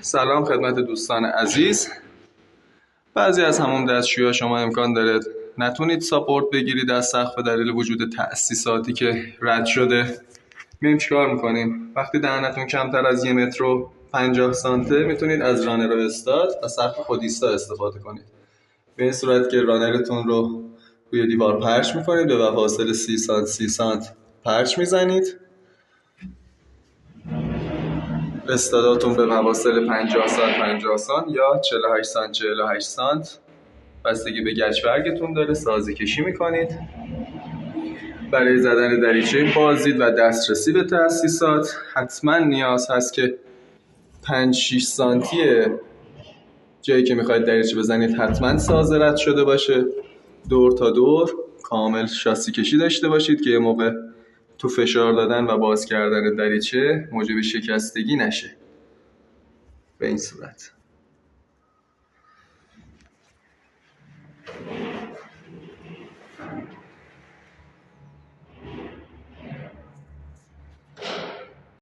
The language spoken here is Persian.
سلام خدمت دوستان عزیز. بعضی از حموم دستشویی‌ها شما امکان داره نتونید ساپورت بگیرید از سقف به دلیل وجود تأسیساتی که رد شده. میایم چیکار میکنیم؟ وقتی دهنتون کمتر از 1 متر و 50 سانته میتونید از رانر استاد و سقف خودایستا استفاده کنید. به این صورت که رانرتون رو روی دیوار پرچ میکنید، به فاصله 30 سانت 30 سانت پرچ میزنید. استاداتون به فواصل 50 سانت 50 سانت یا 48 سانت 48 سانت بستگی به گچبرگتون داره سازی کشی میکنید. برای زدن دریچه بازدید و دسترسی به تأسیسات حتما نیاز هست که 5-6 سانتی جایی که میخواید دریچه بزنید حتما ساز رد شده باشه. دور تا دور کامل شاسی کشی داشته باشید که یه موقع تو فشار دادن و باز کردن دریچه موجب شکستگی نشه. به این صورت